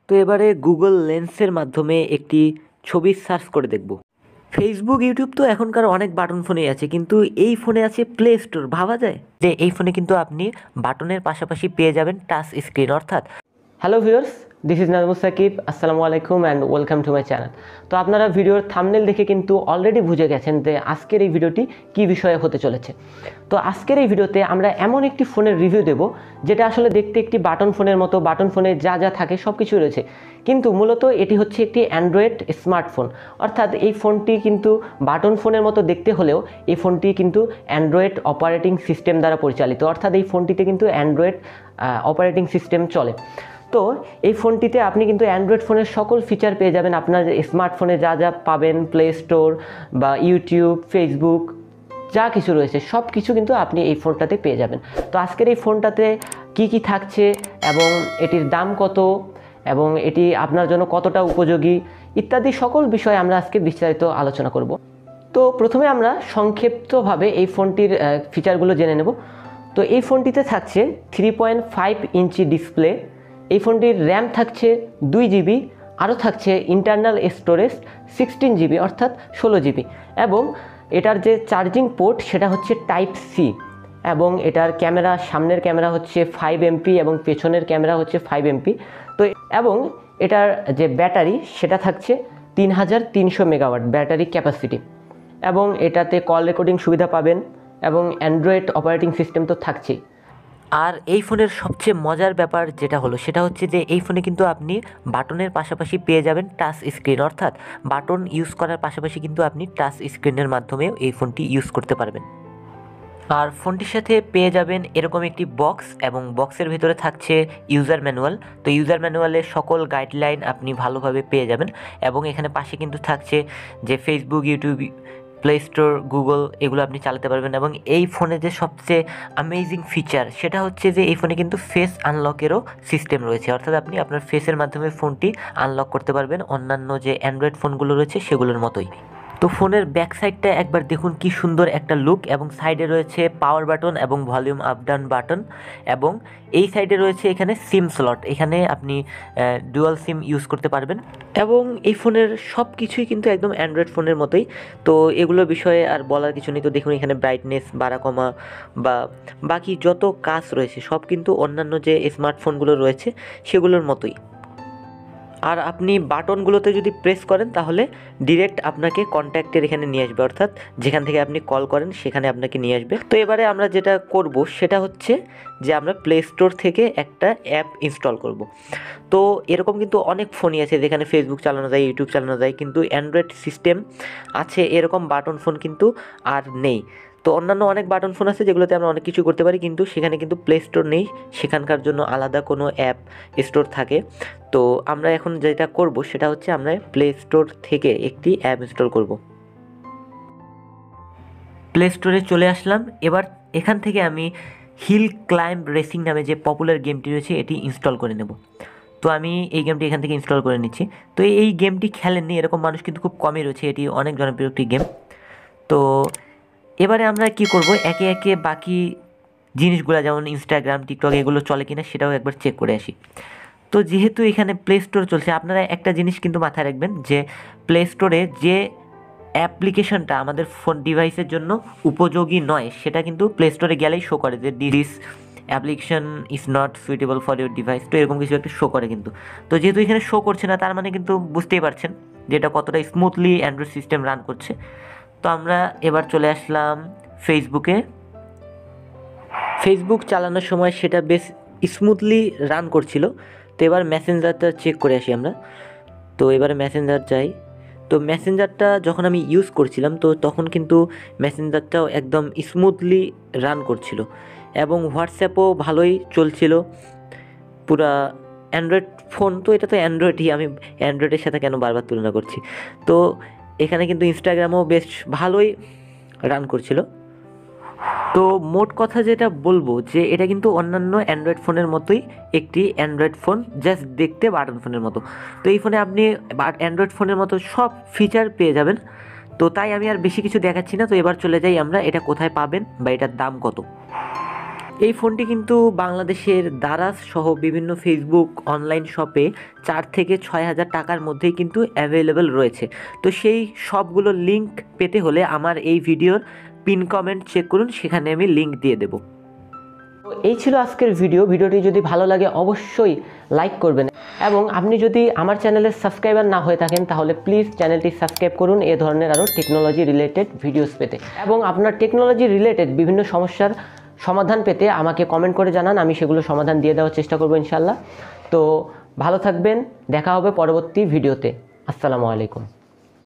তো এবারে গুগল লেন্সের মাধ্যমে একটি ছবি সার্চ করে দেখব। ফেসবুক ইউটিউব তো এখনকার অনেক বাটন ফোনেই আছে, কিন্তু এই ফোনে আছে প্লে স্টোর। ভাবা যায় যে এই ফোনে কিন্তু আপনি বাটনের পাশাপাশি পেয়ে যাবেন টাচ স্ক্রিন অর্থাৎ। Hello viewers, this is Nazmus Sakib. আসসালামু আলাইকুম and welcome to my channel. তো আপনারা ভিডিওর থাম্বনেল দেখে কিন্তু অলরেডি বুঝে গেছেন যে আজকের এই ভিডিওটি কী বিষয়ে হতে চলেছে। তো আজকের এই ভিডিওতে আমরা এমন একটি ফোনের রিভিউ দেব যেটা আসলে দেখতে একটি বাটন ফোনের মতো, বাটন ফোনে যা যা থাকে সব কিছু রয়েছে, কিন্তু মূলত এটি হচ্ছে একটি অ্যান্ড্রয়েড স্মার্টফোন। অর্থাৎ এই ফোনটি কিন্তু বাটন ফোনের মতো দেখতে হলেও এই ফোনটি কিন্তু অ্যান্ড্রয়েড অপারেটিং সিস্টেম দ্বারা পরিচালিত, অর্থাৎ এই ফোনটিতে কিন্তু অ্যান্ড্রয়েড অপারেটিং সিস্টেম চলে। তো এই ফোনটিতে আপনি কিন্তু অ্যান্ড্রয়েড ফোনের সকল ফিচার পেয়ে যাবেন। আপনার স্মার্টফোনে যা যা পাবেন, প্লে স্টোর বা ইউটিউব, ফেসবুক, যা কিছু রয়েছে সব কিছু কিন্তু আপনি এই ফোনটাতে পেয়ে যাবেন। তো আজকের এই ফোনটাতে কি কি থাকছে এবং এটির দাম কত এবং এটি আপনার জন্য কতটা উপযোগী ইত্যাদি সকল বিষয়ে আমরা আজকে বিস্তারিত আলোচনা করব। তো প্রথমে আমরা সংক্ষিপ্তভাবে এই ফোনটির ফিচারগুলো জেনে নেব। তো এই ফোনটিতে থাকছে 3.5 ইঞ্চি ডিসপ্লে। এই ফোনটির র্যাম থাকছে 2 জিবি, আরও থাকছে ইন্টারনাল স্টোরেজ 16 জিবি অর্থাৎ 16 জিবি, এবং এটার যে চার্জিং পোর্ট সেটা হচ্ছে টাইপ সি, এবং এটার ক্যামেরা, সামনের ক্যামেরা হচ্ছে 5 এমপি এবং পেছনের ক্যামেরা হচ্ছে 5 এমপি। তো এবং এটার যে ব্যাটারি সেটা থাকছে 3300 মেগাওয়াট ব্যাটারি ক্যাপাসিটি, এবং এটাতে কল রেকর্ডিং সুবিধা পাবেন এবং অ্যান্ড্রয়েড অপারেটিং সিস্টেম তো থাকছেই। আর এই ফোনের সবচেয়ে মজার ব্যাপার যেটা হলো সেটা হচ্ছে যে এই ফোনে কিন্তু আপনি বাটনের পাশাপাশি পেয়ে যাবেন টাচ স্ক্রিন, অর্থাৎ বাটন ইউজ করার পাশাপাশি কিন্তু আপনি টাচ স্ক্রিনের মাধ্যমেও এই ফোনটি ইউজ করতে পারবেন। আর ফোনটির সাথে পেয়ে যাবেন এরকম একটি বক্স, এবং বক্সের ভিতরে থাকছে ইউজার ম্যানুয়াল। তো ইউজার ম্যানুয়ালের সকল গাইডলাইন আপনি ভালোভাবে পেয়ে যাবেন, এবং এখানে পাশে কিন্তু থাকছে যে Facebook, YouTube, play store, Google, এগুলো আপনি চালাতে পারবেন। এবং এই ফোনে যে সবচেয়ে অ্যামেজিং ফিচার সেটা হচ্ছে যে এই ফোনে কিন্তু ফেস আনলকেরও সিস্টেম রয়েছে, অর্থাৎ আপনি আপনার ফেসের মাধ্যমে ফোনটি আনলক করতে পারবেন অন্যান্য যে অ্যান্ড্রয়েড ফোনগুলো রয়েছে সেগুলোর মতোই। তো ফোনের ব্যাক সাইডটা একবার দেখুন কি সুন্দর একটা লুক, এবং সাইডে রয়েছে পাওয়ার বাটন এবং ভলিউম আপ ডাউন বাটন, এবং এই সাইডে রয়েছে এখানে সিম স্লট, এখানে আপনি ডুয়াল সিম ইউজ করতে পারবেন। এবং এই ফোনের সব কিছুই কিন্তু একদম অ্যান্ড্রয়েড ফোনের মতোই। তো এগুলোর বিষয়ে আর বলার কিছু নেই। তো দেখুন এখানে ব্রাইটনেস বাড়া কমা বা বাকি যত কাজ রয়েছে সব কিন্তু অন্যান্য যে স্মার্টফোনগুলো রয়েছে সেগুলোর মতোই। আর আপনি বাটনগুলোতে যদি প্রেস করেন তাহলে ডিরেক্ট আপনাকে কন্ট্যাক্টের এখানে নিয়ে আসবে, অর্থাৎ যেখান থেকে আপনি কল করেন সেখানে আপনাকে নিয়ে আসবে। তো এবারে আমরা যেটা করব সেটা হচ্ছে যে আমরা প্লে স্টোর থেকে একটা অ্যাপ ইনস্টল করব। তো এরকম কিন্তু অনেক ফোনই আছে যেখানে ফেসবুক চালানো যায়, ইউটিউব চালানো যায়, কিন্তু অ্যান্ড্রয়েড সিস্টেম আছে এরকম বাটন ফোন কিন্তু আর নেই। তো অন্যান্য অনেক বাটন ফোন আছে যেগুলোতে আমরা অনেক কিছু করতে পারি, কিন্তু সেখানে কিন্তু প্লে স্টোর নেই, সেখানকার জন্য আলাদা কোনো অ্যাপ স্টোর থাকে। তো আমরা এখন যেটা করব সেটা হচ্ছে আমরা প্লে স্টোর থেকে একটি অ্যাপ ইনস্টল করব। প্লে স্টোরে চলে আসলাম। এবার এখান থেকে আমি হিল ক্লাইম্ব রেসিং নামে যে পপুলার গেমটি রয়েছে এটি ইনস্টল করে নেব। তো আমি এই গেমটি এখান থেকে ইনস্টল করে নিচ্ছি। তো এই গেমটি খেলেননি এরকম মানুষ কিন্তু খুব কমই রয়েছে, এটি অনেক জনপ্রিয় একটি গেম। তো এবারে আমরা কি করব, একে একে বাকি জিনিসগুলো যেমন ইনস্টাগ্রাম, টিকটক এগুলো চলে কিনা সেটাও একবার চেক করে আসি। তো যেহেতু এখানে প্লে স্টোর চলছে, আপনারা একটা জিনিস কিন্তু মাথায় রাখবেন যে প্লে স্টোরে যে অ্যাপ্লিকেশনটা আমাদের ফোন ডিভাইসের জন্য উপযোগী নয় সেটা কিন্তু প্লে স্টোরে গেলেই শো করে যে this application is not suitable for your device. তো এরকম কিছু একটা শো করে কিন্তু। তো যেহেতু এখানে শো করছে না তার মানে কিন্তু বুঝতেই পারছেন যে এটা কতটা স্মুথলি অ্যান্ড্রয়েড সিস্টেম রান করছে। তো আমরা এবার চলে আসলাম ফেসবুকে। ফেসবুক চালানোর সময় সেটা বেশ স্মুথলি রান করছিল। তো এবার মেসেঞ্জারটা চেক করে আসি আমরা। তো এবারে মেসেঞ্জার যাই। তো মেসেঞ্জারটা যখন আমি ইউজ করছিলাম তো তখন কিন্তু মেসেঞ্জারটাও একদম স্মুথলি রান করছিল, এবং হোয়াটসঅ্যাপও ভালোই চলছিল। পুরা অ্যান্ড্রয়েড ফোন তো, এটা তো অ্যান্ড্রয়েডই, আমি অ্যান্ড্রয়েডের সাথে কেন বারবার তুলনা করছি। তো এখানে কিন্তু ইনস্টাগ্রামও বেশ ভালোই রান করছিল। তো মোট কথা যেটা বলবো যে এটা কিন্তু অন্যান্য অ্যান্ড্রয়েড ফোনের মতোই একটি অ্যান্ড্রয়েড ফোন, জাস্ট দেখতে বাটন ফোনের মতো। তো এই ফোনে আপনি অ্যান্ড্রয়েড ফোনের মতো সব ফিচার পেয়ে যাবেন। তো তাই আমি আর বেশি কিছু দেখাচ্ছি না। তো এবার চলে যাই আমরা এটা কোথায় পাবেন বা এটার দাম কত। এই ফোনটি কিন্তু বাংলাদেশের দারাজ সহ বিভিন্ন ফেসবুক অনলাইন শপে 4 থেকে 6 হাজার টাকার মধ্যেই কিন্তু অ্যাভেলেবেল রয়েছে। তো সেই সবগুলো লিঙ্ক পেতে হলে আমার এই ভিডিওর পিন কমেন্ট চেক করুন, সেখানে আমি লিঙ্ক দিয়ে দেবো। তো এই ছিল আজকের ভিডিওটি যদি ভালো লাগে অবশ্যই লাইক করবেন, এবং আপনি যদি আমার চ্যানেলের সাবস্ক্রাইবার না হয়ে থাকেন তাহলে প্লিজ চ্যানেলটি সাবস্ক্রাইব করুন এ ধরনের আরও টেকনোলজি রিলেটেড ভিডিওস পেতে, এবং আপনার টেকনোলজি রিলেটেড বিভিন্ন সমস্যার সমাধান পেতে আমাকে কমেন্ট করে জানান, আমি সেগুলো সমাধান দিয়ে দেওয়ার চেষ্টা করবো ইনশাল্লাহ। তো ভালো থাকবেন, দেখা হবে পরবর্তী ভিডিওতে। আসসালামু আলাইকুম।